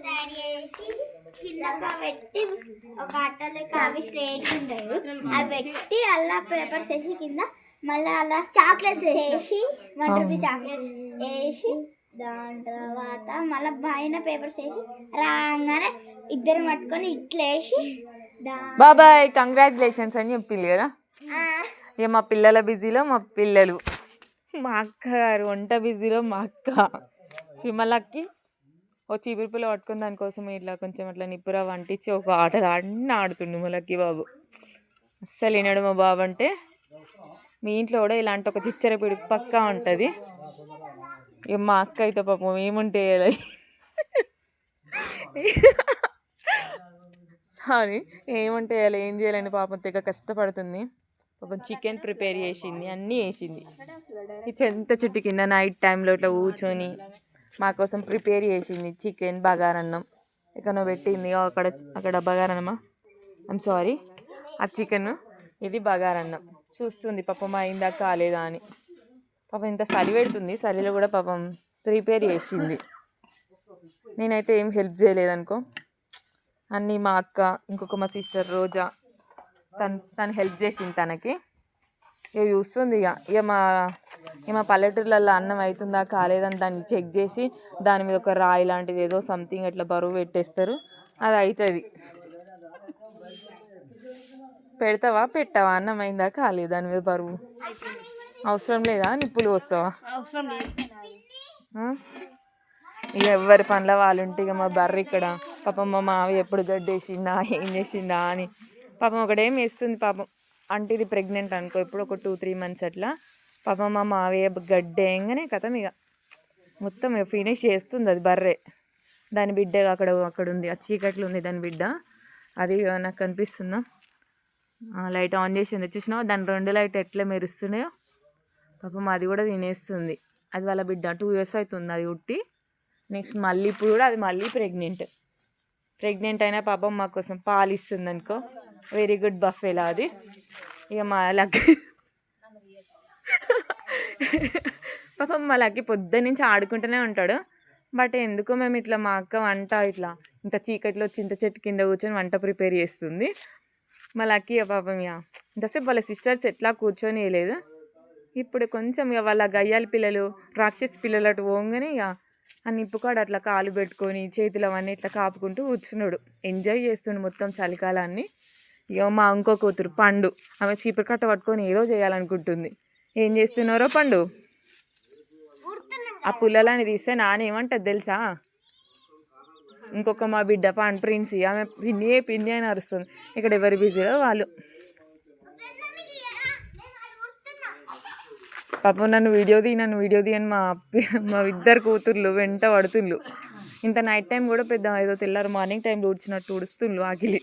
తయారు చేసి కిందగా పెట్టి ఒక అట్టలకి అవి స్ట్రేట్ ఉంటాయి అవి పెట్టి అలా పేపర్స్ వేసి కింద మళ్ళీ అలా చాక్లెట్స్ వేసి 1 రూపీ చాక్లెట్స్ వేసి దాని తర్వాత మళ్ళీ పైన పేపర్స్ వేసి రాగానే ఇద్దరు పట్టుకొని ఇట్లా వేసి బాబాయ్ కంగ్రాచులేషన్స్ అని చెప్పింది కదా. ఇక మా పిల్లల బిజీలో మా పిల్లలు, మా అక్క గారు వంట బిజీలో మా అక్క చిమ్మలక్కి ఓ చీపురు పుల్ల పట్టుకుని దానికోసం ఇట్లా కొంచెం అట్లా నిప్పురా వంటించి ఒక ఆటలు అన్నీ ఆడుతుండు మొలక్కి బాబు. అస్సలు వినడు మా బాబు అంటే. మీ ఇంట్లో కూడా ఇలాంటి ఒక చిచ్చర పిడుగు పక్కా ఉంటుంది. ఇక మా అక్క అయితే పాపం ఏముంటే సారీ ఏమంటే ఏం చేయాలని పాపం తెగ కష్టపడుతుంది. పాపం చికెన్ ప్రిపేర్ చేసింది, అన్నీ వేసింది. ఈ చెంత చెట్టు కింద నైట్ టైంలో ఇట్లా కూర్చొని మా కోసం ప్రిపేర్ చేసింది చికెన్ బగారన్నం. ఎక్కడో పెట్టింది అక్కడ బగారన్నమా, ఐమ్ సారీ, ఆ చికెన్ ఇది బగారన్నం చూస్తుంది పాపం అయిందా కాలేదా అని. పాపం ఇంత చలి పెడుతుంది, చలిలో కూడా పాపం ప్రిపేర్ చేసింది. నేనైతే ఏం హెల్ప్ చేయలేదనుకో, అన్నీ మా అక్క ఇంకొక మా సిస్టర్ రోజా తను హెల్ప్ చేసింది తనకి. ఇక చూస్తుంది. ఇక మా పల్లెటూర్లలో అన్నం అవుతుందా కాలేదని దాన్ని చెక్ చేసి దాని మీద ఒక రాయి లాంటిది ఏదో సంథింగ్ అట్లా బరువు పెట్టేస్తారు, అది అవుతుంది. పెడతావా పెట్టావా అన్నం అయిందా కాలేదు దాని మీద బరువు అవసరం లేదా, నిప్పులు పోస్తావా? ఇక ఎవరి పనుల వాళ్ళు ఉంటే ఇక మా బర్రె ఇక్కడ పాపం మా మావి ఎప్పుడు గడ్డేసిందా ఏం చేసిందా అని పాపం ఒకటేం వేస్తుంది పాపం. అంటే ఇది ప్రెగ్నెంట్ అనుకో, ఇప్పుడు ఒక 2-3 months అట్లా. పాపం మా మావయ్య గడ్డేయంగానే కథం ఇక మొత్తం ఫినిష్ చేస్తుంది అది బర్రె. దాని బిడ్డ అక్కడ ఉంది, ఆ చీకట్లు ఉంది దాని బిడ్డ. అది నాకు కనిపిస్తుందా, లైట్ ఆన్ చేసింది చూసినావా, దాని 2 లైట్ ఎట్లా మెరుస్తున్నాయో. పాపం అది కూడా తినేస్తుంది. అది వాళ్ళ బిడ్డ 2 years అవుతుంది అది ఉట్టి. నెక్స్ట్ మళ్ళీ ఇప్పుడు కూడా అది మళ్ళీ ప్రెగ్నెంట్ అయినా పాపం మా కోసం పాలు ఇస్తుంది అనుకో. వెరీ గుడ్ బఫేలా అది. ఇక మా లక్కి పాపం మా లక్కి పొద్దున్న నుంచి ఆడుకుంటూనే ఉంటాడు. బట్ ఎందుకో మేము ఇట్లా మా అక్క వంట ఇట్లా ఇంత చీకట్లో చింత చెట్టు కింద కూర్చొని వంట ప్రిపేర్ చేస్తుంది. మా లక్కి పాపం ఇక ఇంతసేపు వాళ్ళ సిస్టర్స్ ఎట్లా కూర్చొని వేయలేదు. ఇప్పుడు కొంచెం ఇక వాళ్ళ గయ్యాలి పిల్లలు రాక్షసి పిల్లలు అటు పోగానే ఇక ఆ నిప్పుకాడు అట్లా కాలు పెట్టుకొని చేతులు అవన్నీ ఇట్లా కాపుకుంటూ కూర్చున్నాడు. ఎంజాయ్ చేస్తుండు మొత్తం చలికాలాన్ని. ఇక మా ఇంకో కూతురు పండు, ఆమె చీపురు కట్ట పట్టుకొని ఏదో చేయాలనుకుంటుంది. ఏం చేస్తున్నారో పండు, ఆ పుల్లలని తీస్తే నానేమంటది తెలుసా? ఇంకొక మా బిడ్డ పండు ప్రిన్సీ, ఆమె పిన్ని అని అరుస్తుంది. ఇక్కడ ఎవరు బిజీలో వాళ్ళు. పాపం నన్ను వీడియో తీయని మా ఇద్దరు కూతుర్లు వెంట పడుతుండ్రు. ఇంత నైట్ టైం కూడా పెద్ద ఏదో తెల్లారు మార్నింగ్ టైంలో ఊడ్చినట్టు ఊడుస్తుండ్రు ఆకిలి.